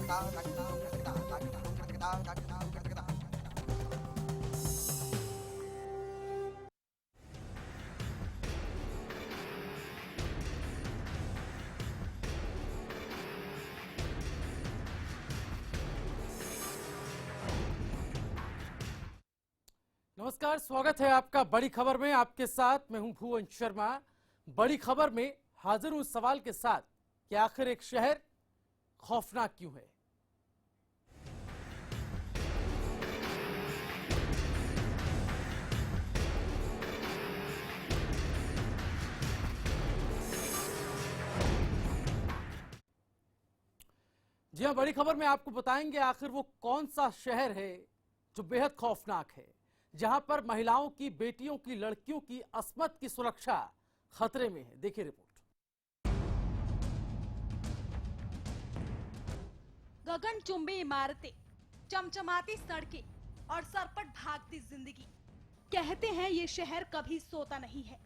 नमस्कार, स्वागत है आपका बड़ी खबर में। आपके साथ मैं हूं भुवन शर्मा। बड़ी खबर में हाजिर हूं सवाल के साथ कि आखिर एक शहर खौफनाक क्यों है। जी हां, बड़ी खबर में आपको बताएंगे आखिर वो कौन सा शहर है जो बेहद खौफनाक है, जहां पर महिलाओं की, बेटियों की, लड़कियों की अस्मत की सुरक्षा खतरे में है। देखिए रिपोर्ट। गगनचुंबी इमारतें, चमचमाती सड़कें और सरपट भागती जिंदगी। कहते हैं ये शहर कभी सोता नहीं है,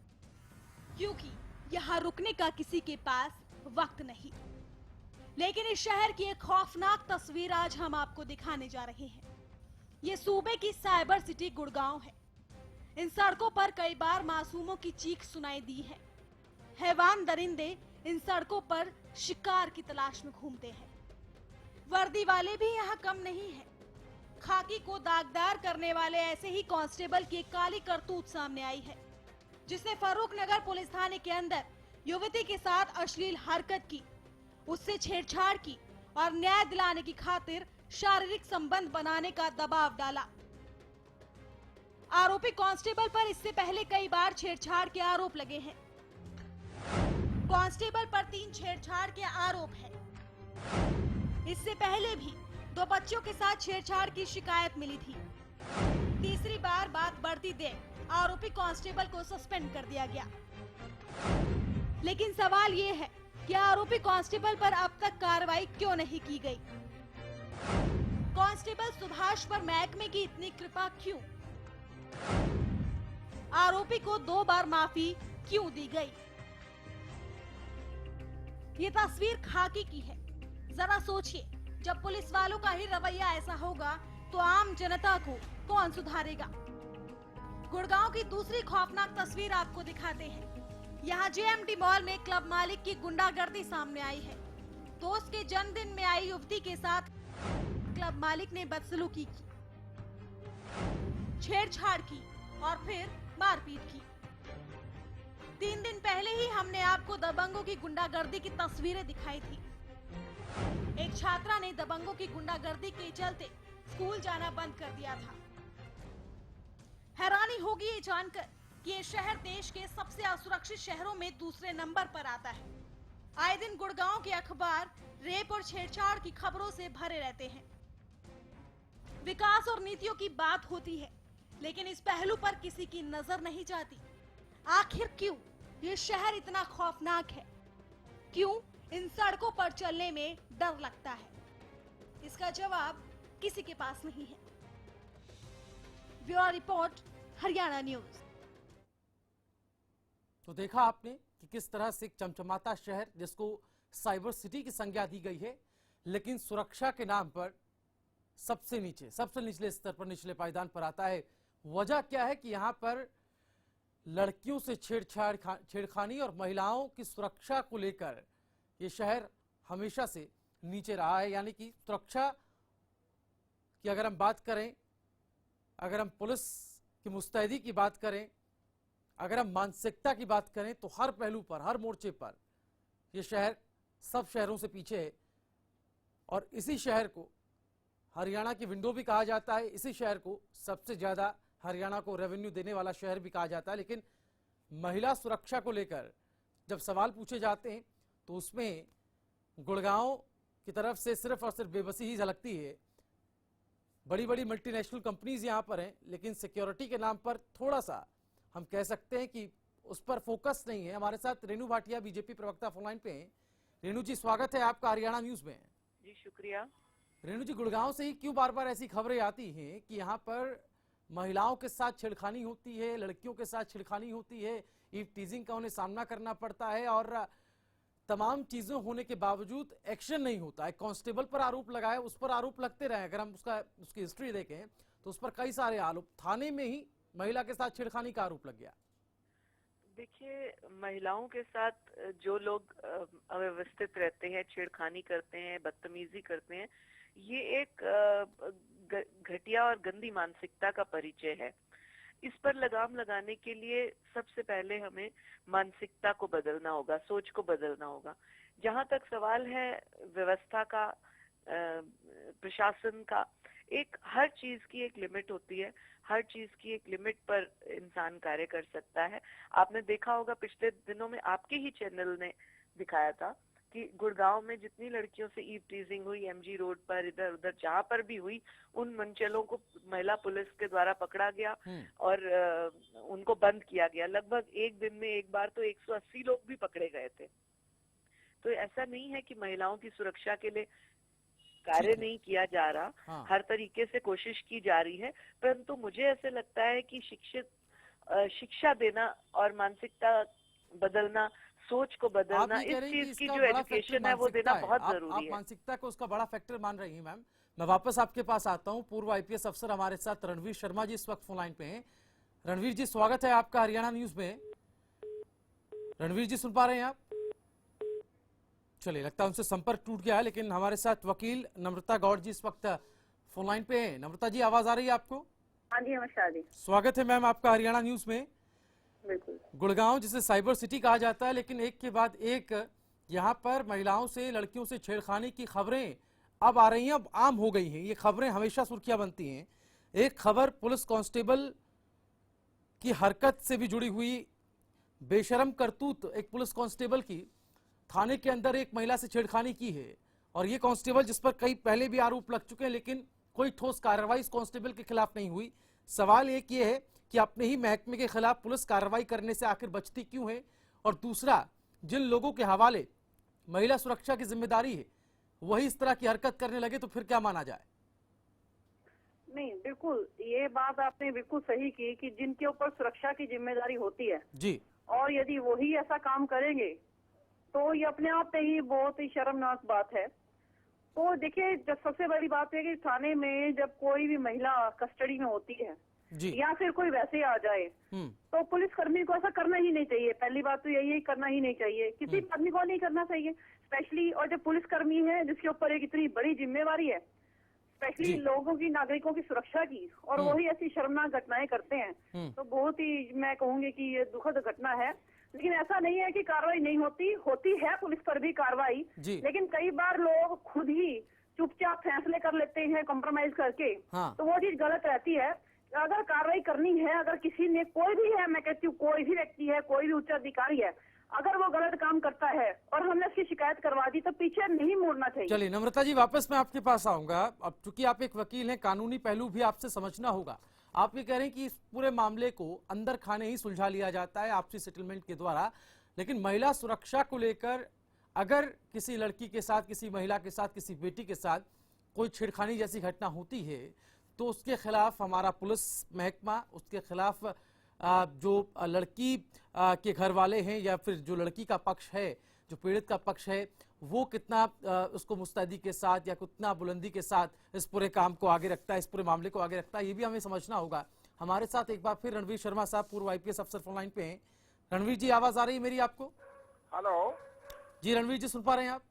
क्योंकि यहाँ रुकने का किसी के पास वक्त नहीं। लेकिन इस शहर की एक खौफनाक तस्वीर आज हम आपको दिखाने जा रहे हैं। ये सूबे की साइबर सिटी गुड़गांव है। इन सड़कों पर कई बार मासूमों की चीख सुनाई दी है। हैवान दरिंदे इन सड़कों पर शिकार की तलाश में घूमते हैं। वर्दी वाले भी यहाँ कम नहीं है। खाकी को दागदार करने वाले ऐसे ही कांस्टेबल की एक काली करतूत सामने आई है, जिसने फर्रुखनगर पुलिस थाने के अंदर युवती के साथ अश्लील हरकत की, उससे छेड़छाड़ की और न्याय दिलाने की खातिर शारीरिक संबंध बनाने का दबाव डाला। आरोपी कांस्टेबल पर इससे पहले कई बार छेड़छाड़ के आरोप लगे हैं। कांस्टेबल पर 3 छेड़छाड़ के आरोप है। इससे पहले भी 2 बच्चों के साथ छेड़छाड़ की शिकायत मिली थी। तीसरी बार बात बढ़ती देख आरोपी कांस्टेबल को सस्पेंड कर दिया गया। लेकिन सवाल ये है कि आरोपी कांस्टेबल पर अब तक कार्रवाई क्यों नहीं की गई? कांस्टेबल सुभाष पर महकमे की इतनी कृपा क्यों? आरोपी को 2 बार माफी क्यों दी गई? ये तस्वीर खाकी की है। जरा सोचिए, जब पुलिस वालों का ही रवैया ऐसा होगा तो आम जनता को कौन सुधारेगा? गुड़गांव की दूसरी खौफनाक तस्वीर आपको दिखाते हैं। यहाँ जेएमटी मॉल में क्लब मालिक की गुंडागर्दी सामने आई है। दोस्त के जन्मदिन में आई युवती के साथ क्लब मालिक ने बदसलूकी की, छेड़छाड़ की और फिर मारपीट की। 3 दिन पहले ही हमने आपको दबंगों की गुंडागर्दी की तस्वीरें दिखाई थी। एक छात्रा ने दबंगों की गुंडागर्दी के चलते स्कूल जाना बंद कर दिया था। हैरानी होगी ये जानकर कि ये शहर देश के सबसे असुरक्षित शहरों में दूसरे नंबर पर आता है। आए दिन गुड़गांव के अखबार रेप और छेड़छाड़ की खबरों से भरे रहते हैं। विकास और नीतियों की बात होती है, लेकिन इस पहलू पर किसी की नजर नहीं जाती। आखिर क्यों ये शहर इतना खौफनाक है? क्यों इन सड़कों पर चलने में डर लगता है? इसका जवाब किसी के पास नहीं है। Bureau report, Haryana news. तो देखा आपने कि किस तरह से एक चमचमाता शहर, जिसको साइबर सिटी की संज्ञा दी गई है, लेकिन सुरक्षा के नाम पर सबसे नीचे, सबसे निचले स्तर पर, निचले पायदान पर आता है। वजह क्या है कि यहां पर लड़कियों से छेड़खानी और महिलाओं की सुरक्षा को लेकर ये शहर हमेशा से नीचे रहा है। यानी कि सुरक्षा की अगर हम बात करें, अगर हम पुलिस की मुस्तैदी की बात करें, अगर हम मानसिकता की बात करें, तो हर पहलू पर, हर मोर्चे पर ये शहर सब शहरों से पीछे है। और इसी शहर को हरियाणा की विंडो भी कहा जाता है। इसी शहर को सबसे ज्यादा हरियाणा को रेवेन्यू देने वाला शहर भी कहा जाता है। लेकिन महिला सुरक्षा को लेकर जब सवाल पूछे जाते हैं तो उसमें गुड़गांव की तरफ से सिर्फ और सिर्फ बेबसी ही झलकती है। बड़ी बड़ी मल्टीनेशनल कंपनीज यहां पर हैं, लेकिन सिक्योरिटी के नाम पर थोड़ा सा हम कह सकते हैं कि उस पर फोकस नहीं है। हमारे साथ रेणु भाटिया, बीजेपी प्रवक्ता, फोनलाइन पे हैं। रेणु जी, स्वागत है आपका हरियाणा न्यूज में। जी शुक्रिया। रेणु जी, गुड़गांव से ही क्यों बार बार ऐसी खबरें आती हैं कि यहाँ पर महिलाओं के साथ छेड़खानी होती है, लड़कियों के साथ छेड़खानी होती है, ईव टीजिंग का उन्हें सामना करना पड़ता है और तमाम चीजें होने के बावजूद एक्शन नहीं होता है। कांस्टेबल पर आरोप लगाए, उस पर आरोप लगते रहे। अगर हम उसकी हिस्ट्री देखें तो उस पर कई सारे आरोप, थाने में ही महिला के साथ छेड़खानी का आरोप लग गया। देखिए, महिलाओं के साथ जो लोग अव्यवस्थित रहते हैं, छेड़खानी करते हैं, बदतमीजी करते हैं, ये एक घटिया और गंदी मानसिकता का परिचय है। इस पर लगाम लगाने के लिए सबसे पहले हमें मानसिकता को बदलना होगा, सोच को बदलना होगा। जहां तक सवाल है व्यवस्था का, प्रशासन का, हर चीज की एक लिमिट होती है। हर चीज की एक लिमिट पर इंसान कार्य कर सकता है। आपने देखा होगा पिछले दिनों में आपके ही चैनल ने दिखाया था कि गुड़गांव में जितनी लड़कियों से ईव टीजिंग हुई, एमजी रोड पर, इधर उधर जहां पर भी हुई, उन मंचलों को महिला पुलिस के द्वारा पकड़ा गया और उनको बंद किया गया। लगभग एक दिन में एक बार तो 180 लोग भी पकड़े गए थे। तो ऐसा नहीं है कि महिलाओं की सुरक्षा के लिए कार्य नहीं किया जा रहा। हाँ। हर तरीके से कोशिश की जा रही है, परंतु मुझे ऐसे लगता है कि शिक्षा देना और मानसिकता बदलना, सोच को बदलना, इस चीज की जो एजुकेशन है वो देना बहुत जरूरी है। मानसिकता को उसका बड़ा फैक्टर मान रही हैं मैम। मैं वापस आपके पास आता हूं। पूर्व आईपीएस अफसर हमारे साथ रणवीर शर्मा जी इस वक्त फोन लाइन पे हैं। रणवीर जी, स्वागत है आपका हरियाणा न्यूज में। रणवीर जी, सुन पा रहे हैं आप? चलिए, लगता है उनसे संपर्क टूट गया है, लेकिन हमारे साथ वकील नम्रता गौड़ जी इस वक्त फोन लाइन पे हैं। नम्रता जी, आवाज आ रही है आपको? हाँ जी, नमस्कार जी। स्वागत है मैम आपका हरियाणा न्यूज में। बिल्कुल। गुड़गांव जिसे साइबर सिटी कहा जाता है, लेकिन एक के बाद एक यहाँ पर महिलाओं से, लड़कियों से छेड़खानी की खबरें अब आ रही हैं, अब आम हो गई हैं। ये खबरें हमेशा सुर्खियां बनती हैं। एक खबर पुलिस कांस्टेबल की हरकत से भी जुड़ी हुई, बेशरम करतूत एक पुलिस कांस्टेबल की, थाने के अंदर एक महिला से छेड़खानी की है। और ये कांस्टेबल जिस पर कई पहले भी आरोप लग चुके हैं, लेकिन कोई ठोस कार्रवाई इस कांस्टेबल के खिलाफ नहीं हुई। सवाल एक ये है कि अपने ही महकमे के खिलाफ पुलिस कार्रवाई करने से आखिर बचती क्यों है? और दूसरा, जिन लोगों के हवाले महिला सुरक्षा की जिम्मेदारी है, वही इस तरह की हरकत करने लगे तो फिर क्या माना जाए? नहीं, बिल्कुल ये बात आपने बिल्कुल सही की कि जिनके ऊपर सुरक्षा की जिम्मेदारी होती है जी, और यदि वही ऐसा काम करेंगे तो ये अपने आप में ही बहुत ही शर्मनाक बात है। तो देखिए, जब सबसे बड़ी बात है कि थाने में जब कोई भी महिला कस्टडी में होती है जी, या फिर कोई वैसे आ जाए तो पुलिसकर्मी को ऐसा करना ही नहीं चाहिए। पहली बात तो यही है, करना ही नहीं चाहिए, किसी आदमी को नहीं करना चाहिए। स्पेशली और जब पुलिसकर्मी है जिसके ऊपर एक इतनी बड़ी जिम्मेवारी है, स्पेशली लोगों की, नागरिकों की सुरक्षा की, और वही ऐसी शर्मनाक घटनाएं करते हैं, तो बहुत ही, मैं कहूंगी कि ये दुखद घटना है। लेकिन ऐसा नहीं है कि कार्रवाई नहीं होती है पुलिस पर भी कार्रवाई, लेकिन कई बार लोग खुद ही चुपचाप फैसले कर लेते हैं कॉम्प्रोमाइज करके। हाँ। तो वो चीज गलत रहती है। अगर कार्रवाई करनी है, अगर किसी ने, कोई भी है, मैं कहती हूँ कोई भी व्यक्ति है, कोई भी उच्च अधिकारी है, अगर वो गलत काम करता है और हमने उसकी शिकायत करवा दी तो पीछे नहीं मुड़ना चाहिए। चलिए नम्रता जी, वापस मैं आपके पास आऊंगा। अब चूंकि आप एक वकील हैं, कानूनी पहलू भी आपसे समझना होगा। आप ये कह रहे हैं कि इस पूरे मामले को अंदर खाने ही सुलझा लिया जाता है आपसी सेटलमेंट के द्वारा, लेकिन महिला सुरक्षा को लेकर अगर किसी लड़की के साथ, किसी महिला के साथ, किसी बेटी के साथ कोई छेड़खानी जैसी घटना होती है तो उसके खिलाफ हमारा पुलिस महकमा, उसके खिलाफ जो लड़की के घर वाले हैं या फिर जो लड़की का पक्ष है, जो पीड़ित का पक्ष है, वो कितना उसको मुस्तैदी के साथ या कितना बुलंदी के साथ इस पूरे काम को आगे रखता है, इस पूरे मामले को आगे रखता है, ये भी हमें समझना होगा। हमारे साथ एक बार फिर रणवीर शर्मा साहब, पूर्व आईपीएस अफसर फोन लाइन पे हैं। रणवीर जी, आवाज आ रही है मेरी आपको? हेलो जी रणवीर जी, सुन पा रहे हैं आप?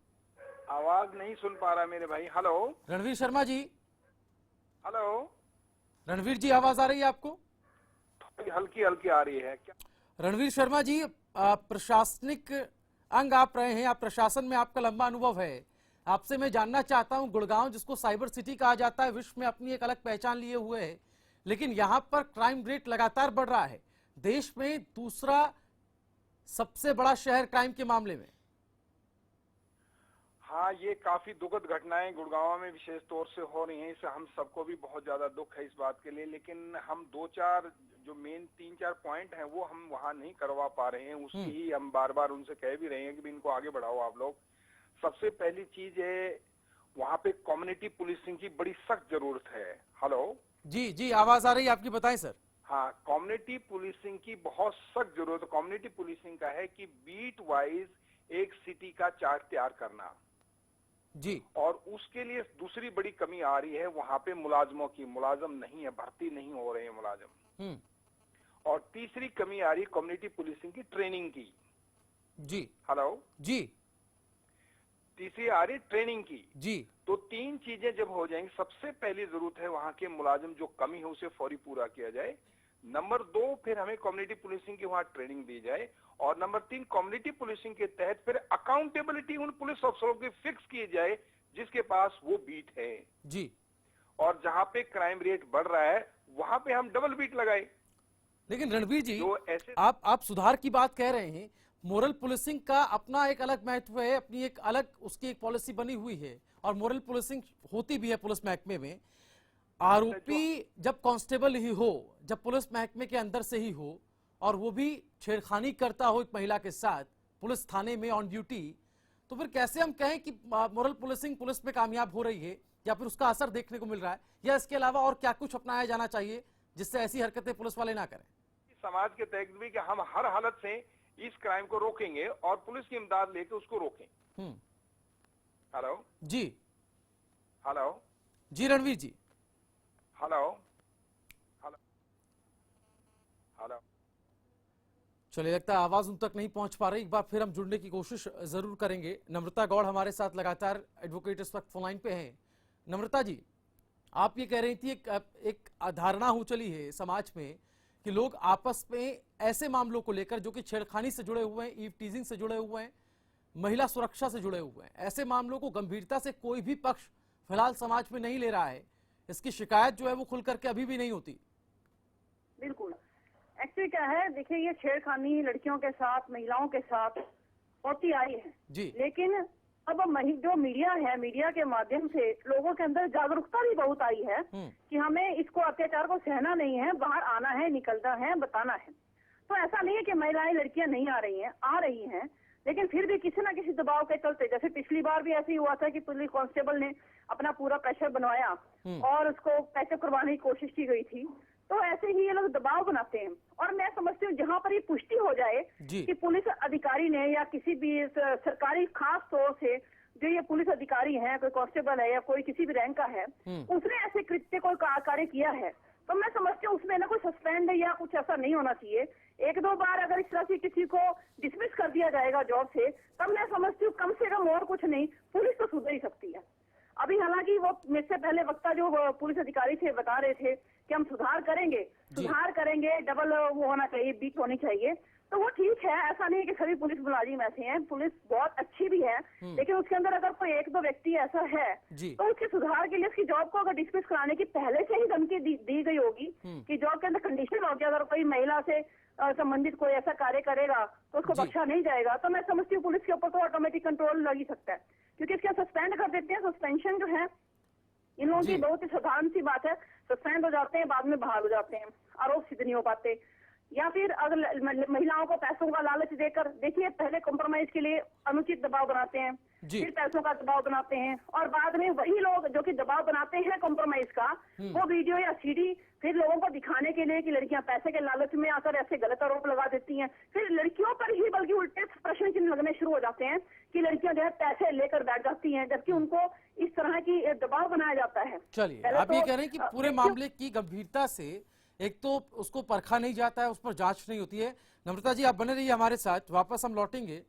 आवाज नहीं सुन पा रहा मेरे भाई। हेलो रणवीर शर्मा जी, हेलो रणवीर जी, आवाज आ रही है आपको? हल्की हल्की आ रही है क्या? रणवीर शर्मा जी, प्रशासनिक अंग आप रहे हैं, आप प्रशासन में, आपका लंबा अनुभव है। आपसे मैं जानना चाहता हूं, गुड़गांव जिसको साइबर सिटी कहा जाता है, विश्व में अपनी एक अलग पहचान लिए हुए है, लेकिन यहां पर क्राइम रेट लगातार बढ़ रहा है। देश में दूसरा सबसे बड़ा शहर क्राइम के मामले में। हाँ, ये काफी दुखद घटनाएं गुड़गांव में विशेष तौर से हो रही हैं। इससे हम सबको भी बहुत ज्यादा दुख है इस बात के लिए, लेकिन हम 2-4 जो मेन 3-4 पॉइंट हैं वो हम वहाँ नहीं करवा पा रहे हैं। उसकी ही हम बार बार उनसे कह भी रहे हैं कि इनको आगे बढ़ाओ आप लोग। सबसे पहली चीज है, वहाँ पे कम्युनिटी पुलिसिंग की बड़ी सख्त जरूरत है। हेलो जी जी, आवाज आ रही है आपकी, बताएं सर। हाँ, कम्युनिटी पुलिसिंग की बहुत सख्त जरूरत है। कम्युनिटी पुलिसिंग का है कि बीट वाइज एक सिटी का चार्ट तैयार करना। जी। और उसके लिए दूसरी बड़ी कमी आ रही है वहां पे मुलाजमों की, मुलाजम नहीं है, भर्ती नहीं हो रहे हैं मुलाजम। और तीसरी कमी आ रही है कम्युनिटी पुलिसिंग की ट्रेनिंग की। जी। हेलो जी। तीसरी आ रही ट्रेनिंग की। जी। तो तीन चीजें जब हो जाएंगी, सबसे पहली जरूरत है वहां के मुलाजिम जो कमी है उसे फौरी पूरा किया जाए। नंबर 2, फिर हमें कम्युनिटी पुलिसिंग की वहां ट्रेनिंग दी जाए। और नंबर 3, कम्युनिटी पुलिसिंग के तहत फिर अकाउंटेबिलिटी उन पुलिस अफसरों की फिक्स की जाए जिसके पास वो बीट है। जी। और जहां पे क्राइम रेट बढ़ रहा है वहां पे हम डबल बीट लगाए। लेकिन रणवीर जी, जो ऐसे आप सुधार की बात कह रहे हैं, मोरल पुलिसिंग का अपना एक अलग महत्व है, अपनी एक अलग उसकी एक पॉलिसी बनी हुई है और मोरल पुलिसिंग होती भी है पुलिस महकमे में। आरोपी जब कांस्टेबल ही हो, जब पुलिस महकमे के अंदर से ही हो और वो भी छेड़खानी करता हो एक महिला के साथ पुलिस थाने में ऑन ड्यूटी, तो फिर कैसे हम कहें कि मोरल पुलिसिंग पुलिस में कामयाब हो रही है या फिर उसका असर देखने को मिल रहा है, या इसके अलावा और क्या कुछ अपनाया जाना चाहिए जिससे ऐसी हरकतें पुलिस वाले ना करें? समाज के तहत भी कि हम हर हालत से इस क्राइम को रोकेंगे और पुलिस की इमदाद लेकर उसको रोकें। हेलो जी। हेलो जी रणवीर जी। हेलो हेलो हेलो चलिए, लगता है आवाज उन तक नहीं पहुंच पा रही। एक बार फिर हम जुड़ने की कोशिश जरूर करेंगे। नम्रता गौड़ हमारे साथ लगातार एडवोकेट इस वक्त फोन लाइन पे हैं। नम्रता जी, आप ये कह रही थी एक धारणा हो चली है समाज में कि लोग आपस में ऐसे मामलों को लेकर जो कि छेड़खानी से जुड़े हुए हैं, ईव टीजिंग से जुड़े हुए हैं, महिला सुरक्षा से जुड़े हुए हैं, ऐसे मामलों को गंभीरता से कोई भी पक्ष फिलहाल समाज में नहीं ले रहा है। इसकी शिकायत जो है वो खुल करके अभी भी नहीं होती। बिल्कुल, एक्चुअली क्या है, देखिए ये छेड़खानी लड़कियों के साथ, महिलाओं के साथ होती आई है जी। लेकिन अब जो मीडिया है, मीडिया के माध्यम से लोगों के अंदर जागरूकता भी बहुत आई है कि हमें इसको अत्याचार को सहना नहीं है, बाहर आना है, निकलना है, बताना है। तो ऐसा नहीं है कि महिलाएं, लड़कियां नहीं आ रही हैं, आ रही हैं, लेकिन फिर भी किसी ना किसी दबाव के चलते, जैसे पिछली बार भी ऐसे ही हुआ था कि पुलिस कांस्टेबल ने अपना पूरा प्रेशर बनवाया और उसको पैचअप करवाने की कोशिश की गई थी। तो ऐसे ही ये लोग दबाव बनाते हैं। और मैं समझती हूँ जहाँ पर ये पुष्टि हो जाए कि पुलिस अधिकारी ने या किसी भी सरकारी, खास तौर से जो ये पुलिस अधिकारी है, कोई कांस्टेबल है या कोई किसी भी रैंक का है, उसने ऐसे कृत्य कोई कार्य किया है, तो मैं समझती हूँ उसमें ना कोई सस्पेंड या कुछ ऐसा नहीं होना चाहिए। 1-2 बार अगर इस तरह से किसी को डिसमिस कर दिया जाएगा जॉब से, तब मैं समझती हूँ कम से कम और कुछ नहीं, पुलिस तो सुधर ही सकती है। अभी हालांकि वो मुझसे पहले वक्ता जो पुलिस अधिकारी थे बता रहे थे कि हम सुधार करेंगे, डबल वो होना चाहिए, बीट होनी चाहिए, तो वो ठीक है। ऐसा नहीं है कि सभी पुलिस मुलाजिम ऐसे हैं, पुलिस बहुत अच्छी भी है, लेकिन उसके अंदर अगर कोई 1-2 व्यक्ति ऐसा है तो उसके सुधार के लिए उसकी जॉब को अगर डिसमिस कराने की पहले से ही धमकी दी गई होगी कि जॉब के अंदर कंडीशन होगी, अगर कोई महिला से संबंधित कोई ऐसा कार्य करेगा तो उसको बख्शा नहीं जाएगा, तो मैं समझती हूँ पुलिस के ऊपर तो ऑटोमेटिक कंट्रोल लग ही सकता है, क्योंकि इसके सस्पेंड कर देते हैं। सस्पेंशन जो है इन लोगों की बहुत ही साधारण सी बात है, सस्पेंड हो जाते हैं, बाद में बहाल हो जाते हैं, आरोप सिद्ध नहीं हो पाते। या फिर अगर महिलाओं को पैसों का लालच देकर, देखिए पहले कॉम्प्रोमाइज के लिए अनुचित दबाव बनाते हैं, फिर पैसों का दबाव बनाते हैं, और बाद में वही लोग जो कि दबाव बनाते हैं कॉम्प्रोमाइज का, वो वीडियो या सीडी फिर लोगों को दिखाने के लिए कि लड़कियां पैसे के लालच में आकर ऐसे गलत आरोप लगा देती हैं, फिर लड़कियों पर ही बल्कि उल्टे प्रश्न चिन्ह लगने शुरू हो जाते हैं कि लड़कियां जो है पैसे लेकर बैठ जाती हैं, जबकि उनको इस तरह की दबाव बनाया जाता है। चलिए, आप ये कह रहे हैं कि पूरे मामले की गंभीरता से एक तो उसको परखा नहीं जाता है, उस पर जांच नहीं होती है। नम्रता जी, आप बने रहिए हमारे साथ, वापस हम लौटेंगे।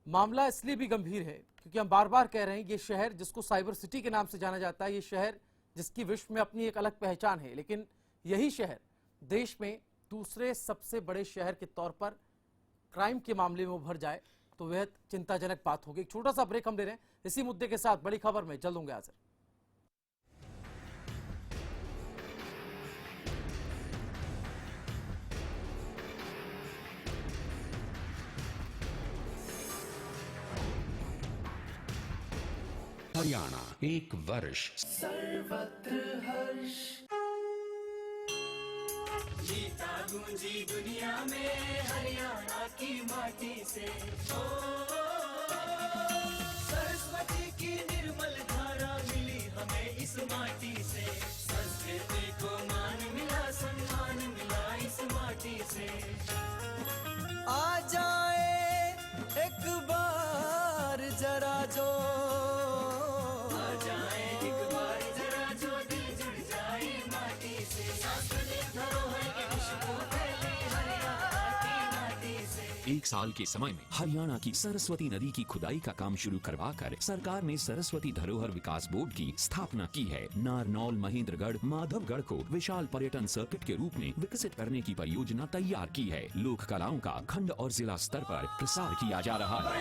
मामला इसलिए भी गंभीर है क्योंकि हम बार बार कह रहे हैं ये शहर जिसको साइबर सिटी के नाम से जाना जाता है, ये शहर जिसकी विश्व में अपनी एक अलग पहचान है, लेकिन यही शहर देश में दूसरे सबसे बड़े शहर के तौर पर क्राइम के मामले में उभर जाए तो वह चिंताजनक बात होगी। एक छोटा सा ब्रेक हम ले रहे हैं, इसी मुद्दे के साथ बड़ी खबर में जल्द होंगे हाजिर। हरियाणा 1 वर्ष सर्वत्र हर्ष, जीता गूंजी दुनिया में हरियाणा की माटी से। ओ सरस्वती की निर्मल धारा मिली हमें इस माटी से, संस्कृति को मान मिला, सम्मान मिला इस माटी से। आ जाए एक बार जरा जो आ जाए एक बार जरा जो दिल जुड़ जाए माटी से सांस्कृतिक धरोहर की खुशबू फैले हरियाणा की माटी से। एक साल के समय में हरियाणा की सरस्वती नदी की खुदाई का काम शुरू करवाकर सरकार ने सरस्वती धरोहर विकास बोर्ड की स्थापना की है। नारनौल, महेंद्रगढ़, माधवगढ़ को विशाल पर्यटन सर्किट के रूप में विकसित करने की परियोजना तैयार की है। लोक कलाओं का खंड और जिला स्तर पर प्रसार किया जा रहा है।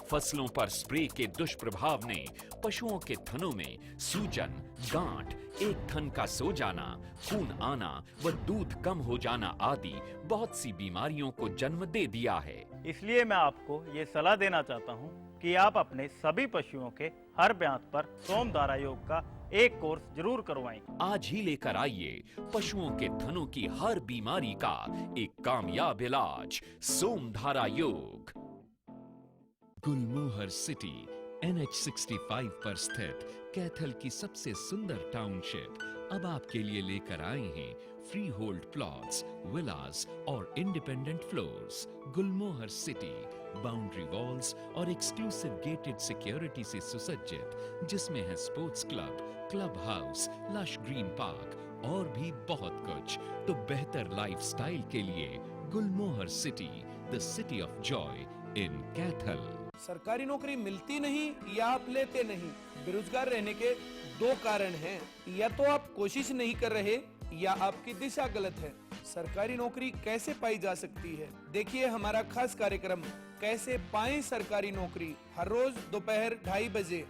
फसलों पर स्प्रे के दुष्प्रभाव ने पशुओं के थनों में सूजन, गांठ, एक थन का सो जाना, खून आना व दूध कम हो जाना आदि बहुत सी बीमारियों को जन्म दे दिया है। इसलिए मैं आपको ये सलाह देना चाहता हूँ कि आप अपने सभी पशुओं के हर ब्यांत पर सोमधारा योग का एक कोर्स जरूर करवाएं। आज ही लेकर आइए पशुओं के थनों की हर बीमारी का एक कामयाब इलाज, सोमधारा योग। गुलमोहर सिटी NH 65 पर स्थित कैथल की सबसे सुंदर टाउनशिप अब आपके लिए लेकर आए हैं फ्री होल्ड प्लॉट्स, विलास और independent floors. Gulmohar City boundary walls और एक्सक्लूसिव गेटेड सिक्योरिटी से सुसज्जित, जिसमें है sports club, club house, lush green park और भी बहुत कुछ। तो बेहतर लाइफस्टाइल के लिए Gulmohar City, the city of joy in Kaithal. सरकारी नौकरी मिलती नहीं या आप लेते नहीं। बेरोजगार रहने के दो कारण हैं, या तो आप कोशिश नहीं कर रहे या आपकी दिशा गलत है। सरकारी नौकरी कैसे पाई जा सकती है, देखिए हमारा खास कार्यक्रम कैसे पाएं सरकारी नौकरी, हर रोज दोपहर 2:30 बजे।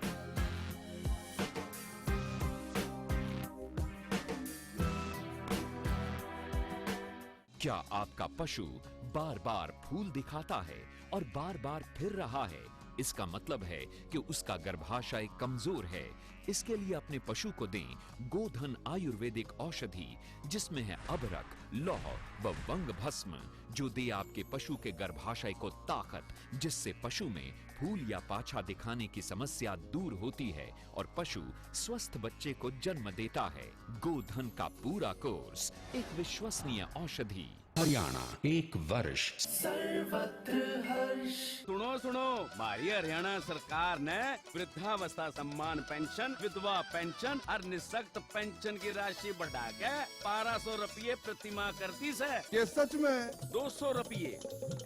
क्या आपका पशु बार बार फूल दिखाता है और बार बार फिर रहा है? इसका मतलब है कि उसका गर्भाशय कमजोर है। इसके लिए अपने पशु को दें गोधन आयुर्वेदिक औषधि, जिसमें है अबरक, लौह व वंग भस्म, जो दे आपके पशु के गर्भाशय को ताकत, जिससे पशु में फूल या पाछा दिखाने की समस्या दूर होती है और पशु स्वस्थ बच्चे को जन्म देता है। गोधन का पूरा कोर्स, एक विश्वसनीय औषधि। हरियाणा 1 वर्ष। सर्वत्र हर्ष। सुनो सुनो, हमारी हरियाणा सरकार ने वृद्धावस्था सम्मान पेंशन, विधवा पेंशन और निःशक्त पेंशन की राशि बढ़ा के 1200 रुपये प्रति माह कर दी है। ये सच में 200 रुपये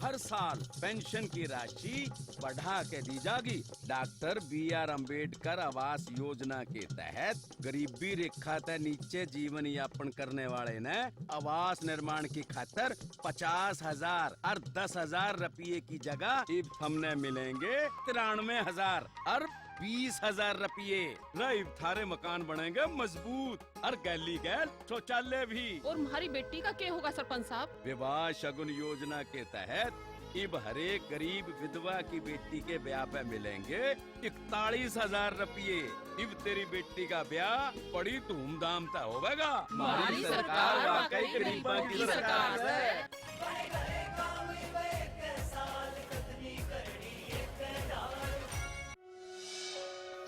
हर साल पेंशन की राशि बढ़ा के दी जाएगी। डॉक्टर BR अम्बेडकर आवास योजना के तहत गरीबी रेखा से नीचे जीवन यापन करने वाले ने आवास निर्माण की खातिर 50,000 और 10,000 रुपये की जगह अब हमने मिलेंगे 93,000 और 20,000 रुपये। रही थारे मकान बनेंगे मजबूत और गली गैल शौचालय भी। और हमारी बेटी का क्या होगा सरपंच साहब? विवाह शगुन योजना के तहत अब हरेक गरीब विधवा की बेटी के ब्याह पे मिलेंगे 41,000 रुपये। अब तेरी बेटी का ब्याह बड़ी धूमधाम से होगा। हमारी सरकार वाकई गरीबों की सरकार है।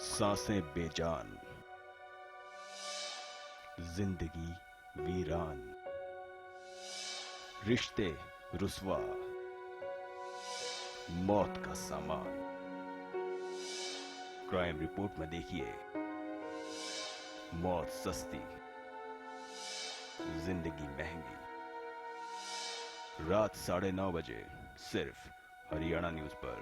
सांसें बेजान, जिंदगी वीरान, रिश्ते रुस्वा, मौत का सामान। क्राइम रिपोर्ट में देखिए मौत सस्ती, जिंदगी महंगी। रात 9:30 बजे सिर्फ हरियाणा न्यूज पर।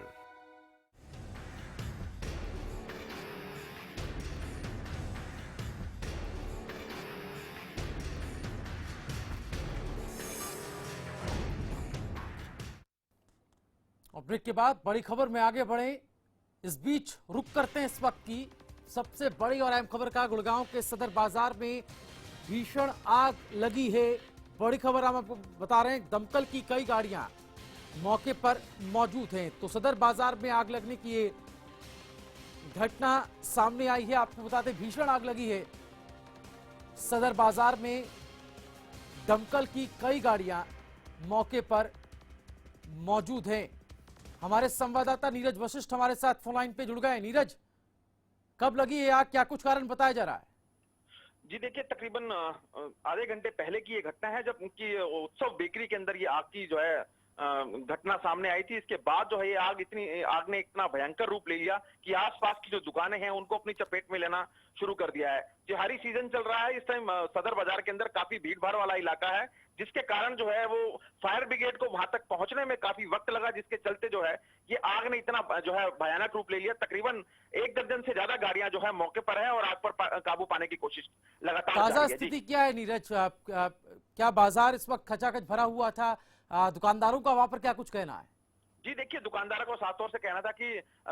और ब्रेक के बाद बड़ी खबर में आगे बढ़े। इस बीच रुक करते हैं इस वक्त की सबसे बड़ी और अहम खबर का। गुड़गांव के सदर बाजार में भीषण आग लगी है। बड़ी खबर हम आपको बता रहे हैं, दमकल की कई गाड़ियां मौके पर मौजूद हैं। तो सदर बाजार में आग लगने की ये घटना सामने आई है। आपको बता दें, भीषण आग लगी है सदर बाजार में। दमकल की कई गाड़ियां मौके पर मौजूद हैं। हमारे संवाददाता नीरज वशिष्ठ हमारे साथ फोन लाइन पे जुड़ गए। नीरज, कब लगी है आग, क्या कुछ कारण बताया जा रहा है? जी देखिए, तकरीबन आधे घंटे पहले की ये घटना है, जब उनकी उत्सव बेकरी के अंदर ये आग की जो है घटना सामने आई थी। इसके बाद जो है ये आग ने इतना भयंकर रूप ले लिया कि आसपास की जो दुकानें हैं उनको अपनी चपेट में लेना शुरू कर दिया है। त्योहारी सीजन चल रहा है, इस टाइम सदर बाजार के अंदर काफी भीड़ भाड़ वाला इलाका है, जिसके कारण जो है वो फायर ब्रिगेड को वहां तक पहुंचने में काफी वक्त लगा, जिसके चलते जो है ये आग ने इतना जो है भयानक रूप ले लिया। तकरीबन 1 दर्जन से ज्यादा गाड़ियां जो है मौके पर है और आग पर काबू पाने की कोशिश लगातार ताजा जारी है। स्थिति क्या है नीरज? क्या बाजार इस वक्त खचाखच भरा हुआ था? दुकानदारों का वहां पर क्या कुछ कहना है? जी देखिए, दुकानदारों को साफ तौर से कहना था कि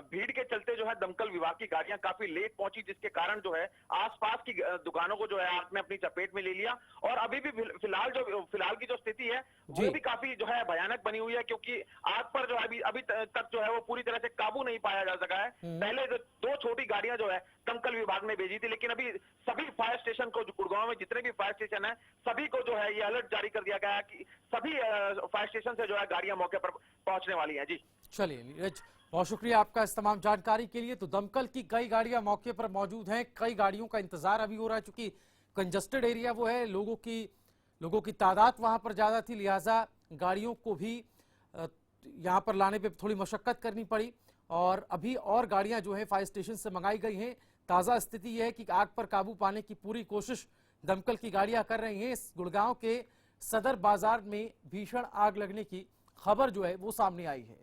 भीड़ के चलते जो है दमकल विभाग की गाड़ियां काफी लेट पहुंची, जिसके कारण जो है आसपास की दुकानों को जो है आग ने अपनी चपेट में ले लिया। और अभी भी फिलहाल की जो स्थिति है वो भी काफी जो है भयानक बनी हुई है, क्योंकि आग पर जो है अभी तक जो है वो पूरी तरह से काबू नहीं पाया जा सका है। पहले जो 2 छोटी गाड़ियां जो है दमकल विभाग ने भेजी थी, लेकिन अभी सभी फायर स्टेशन को, गुड़गांव में जितने भी फायर स्टेशन है सभी को जो है ये अलर्ट जारी कर दिया गया है कि सभी फायर स्टेशन से जो है गाड़ियां मौके पर पहुंचने वाली है। जी चलिए नीरज, बहुत शुक्रिया आपका इस तमाम जानकारी के लिए। तो दमकल की कई गाड़ियां मौके पर मौजूद हैं, कई गाड़ियों का इंतजार अभी हो रहा है, चूंकि कंजस्टेड एरिया वो है, लोगों की तादाद वहां पर ज्यादा थी, लिहाजा गाड़ियों को भी यहां पर लाने पे थोड़ी मशक्कत करनी पड़ी। और अभी और गाड़ियां जो है फायर स्टेशन से मंगाई गई हैं। ताजा स्थिति यह है कि आग पर काबू पाने की पूरी कोशिश दमकल की गाड़ियां कर रही हैं। इस गुड़गांव के सदर बाजार में भीषण आग लगने की खबर जो है वो सामने आई है।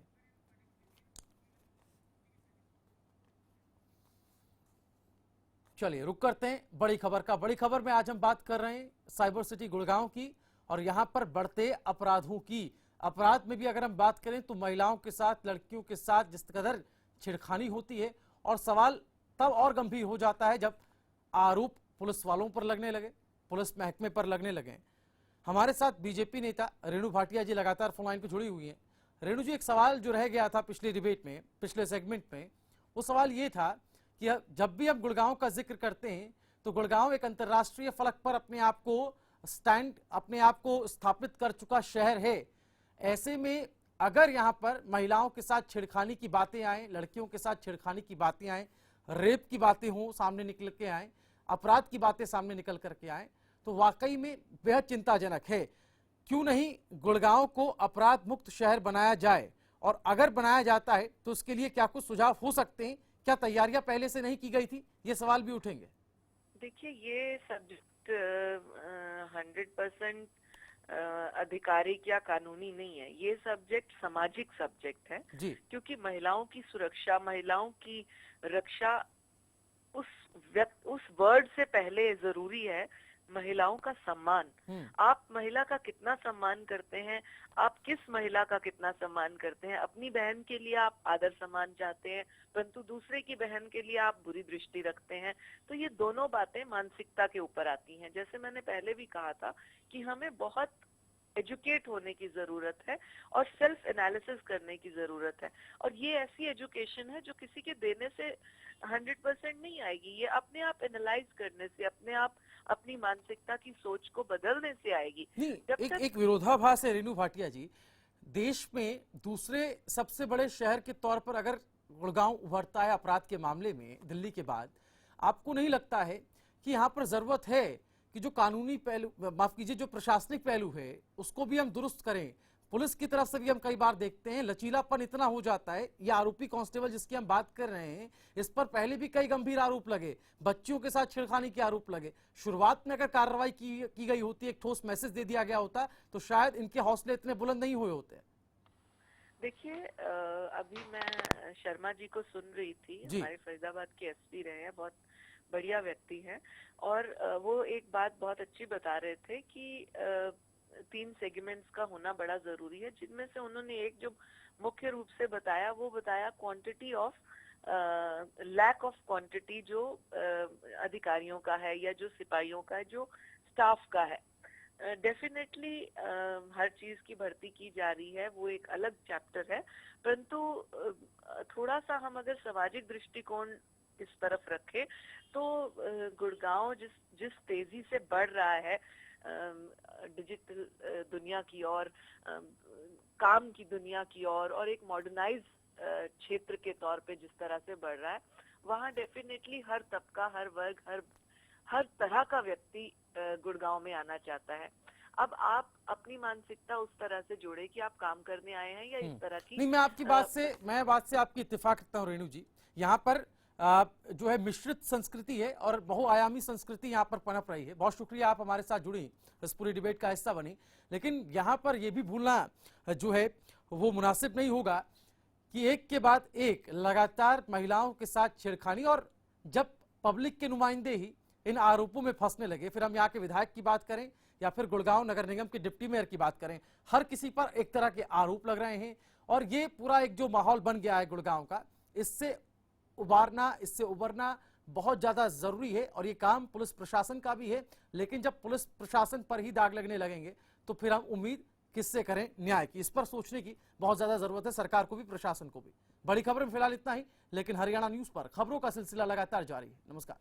चलिए रुक करते हैं बड़ी खबर का। बड़ी खबर में आज हम बात कर रहे हैं साइबर सिटी गुड़गांव की और यहां पर बढ़ते अपराधों की। अपराध में भी अगर हम बात करें तो महिलाओं के साथ, लड़कियों के साथ जिस कदर छेड़खानी होती है, और सवाल तब और गंभीर हो जाता है जब आरोप पुलिस वालों पर लगने लगे, पुलिस महकमे पर लगने लगे। हमारे साथ बीजेपी नेता रेणु भाटिया जी लगातार फोन लाइन पर जुड़ी हुई हैं। रेणु जी, एक सवाल जो रह गया था पिछले डिबेट में, पिछले सेगमेंट में, वो सवाल ये था कि जब भी हम गुड़गांव का जिक्र करते हैं तो गुड़गांव एक अंतर्राष्ट्रीय फलक पर अपने आप को स्थापित कर चुका शहर है। ऐसे में अगर यहां पर महिलाओं के साथ छेड़खानी की बातें आए, लड़कियों के साथ छेड़खानी की बातें आए, रेप की बातें हों, सामने निकल के आए, अपराध की बातें सामने निकल करके आए, तो वाकई में बेहद चिंताजनक है। क्यों नहीं गुड़गांव को अपराध मुक्त शहर बनाया जाए, और अगर बनाया जाता है तो उसके लिए क्या कुछ सुझाव हो सकते हैं? क्या तैयारियां पहले से नहीं की गई थी? ये सवाल भी उठेंगे। देखिए, ये सब्जेक्ट 100% आधिकारिक या कानूनी नहीं है। ये सब्जेक्ट सामाजिक सब्जेक्ट है जी। क्योंकि महिलाओं की सुरक्षा, महिलाओं की रक्षा उस वर्ड से पहले जरूरी है महिलाओं का सम्मान। आप महिला का कितना सम्मान करते हैं, आप किस महिला का कितना सम्मान करते हैं। अपनी बहन के लिए आप आदर सम्मान चाहते हैं, परंतु दूसरे की बहन के लिए आप बुरी दृष्टि रखते हैं। तो ये दोनों बातें मानसिकता के ऊपर आती हैं। जैसे मैंने पहले भी कहा था कि हमें बहुत एजुकेट होने की जरूरत है और सेल्फ एनालिसिस करने की जरूरत है। और ये ऐसी एजुकेशन है जो किसी के देने से 100% नहीं आएगी। ये अपने आप एनालाइज करने से, अपने आप अपनी मानसिकता की सोच को बदलने से आएगी। एक विरोधाभास है रेणु भाटिया जी। देश में दूसरे सबसे बड़े शहर के तौर पर अगर गुड़गांव उभरता है अपराध के मामले में दिल्ली के बाद, आपको नहीं लगता है कि यहाँ पर जरूरत है कि जो कानूनी पहलू, माफ कीजिए, जो प्रशासनिक पहलू है उसको भी हम दुरुस्त करें? पुलिस की तरफ से भी हम कई बार देखते हैं लचीलापन इतना हो जाता है। ये आरोपी कांस्टेबल जिसकी हम बात कर रहे हैं, इस पर पहले भी कई गंभीर आरोप लगे, बच्चियों के साथ छेड़खानी के आरोप लगे। शुरुआत में अगर कार्रवाई की गई होती, एक ठोस मैसेज दे दिया गया होता, तो शायद इनके हौसले इतने बुलंद नहीं हुए होते। देखिए, अभी मैं शर्मा जी को सुन रही थी, हमारे फरीदाबाद के एसपी रहे हैं, बहुत बढ़िया व्यक्ति है, और वो एक बात बहुत अच्छी बता रहे थे कि 3 सेगमेंट्स का होना बड़ा जरूरी है, जिनमें से उन्होंने एक जो मुख्य रूप से बताया, वो बताया quantity of lack of quantity जो अधिकारियों का है या जो सिपाहियों का है, जो स्टाफ का है। डेफिनेटली हर चीज की भर्ती की जा रही है, वो एक अलग चैप्टर है, परंतु थोड़ा सा हम अगर सामाजिक दृष्टिकोण इस तरफ रखें तो गुड़गांव जिस तेजी से बढ़ रहा है डिजिटल दुनिया की ओर, काम की दुनिया की ओर, और एक मॉडर्नाइज क्षेत्र के तौर पे जिस तरह से बढ़ रहा है, वहाँ डेफिनेटली हर तबका, हर वर्ग, हर तरह का व्यक्ति गुड़गांव में आना चाहता है। अब आप अपनी मानसिकता उस तरह से जोड़े कि आप काम करने आए हैं या इस तरह की। नहीं, मैं आपकी बात से आपकी इत्तेफाक रखता हूँ रेणु जी। यहाँ पर जो है मिश्रित संस्कृति है और बहुआयामी संस्कृति यहाँ पर पनप रही है। बहुत शुक्रिया, आप हमारे साथ जुड़ी, इस पूरी डिबेट का हिस्सा बनी। लेकिन यहाँ पर यह भी भूलना जो है वो मुनासिब नहीं होगा कि एक के बाद एक लगातार महिलाओं के साथ छेड़खानी, और जब पब्लिक के नुमाइंदे ही इन आरोपों में फंसने लगे, फिर हम यहाँ के विधायक की बात करें या फिर गुड़गांव नगर निगम के डिप्टी मेयर की बात करें, हर किसी पर एक तरह के आरोप लग रहे हैं। और ये पूरा एक जो माहौल बन गया है गुड़गांव का, इससे उबरना बहुत ज्यादा जरूरी है। और ये काम पुलिस प्रशासन का भी है। लेकिन जब पुलिस प्रशासन पर ही दाग लगने लगेंगे तो फिर हम उम्मीद किससे करें न्याय की? इस पर सोचने की बहुत ज्यादा जरूरत है, सरकार को भी, प्रशासन को भी। बड़ी खबर में फिलहाल इतना ही, लेकिन हरियाणा न्यूज पर खबरों का सिलसिला लगातार जारी है। नमस्कार।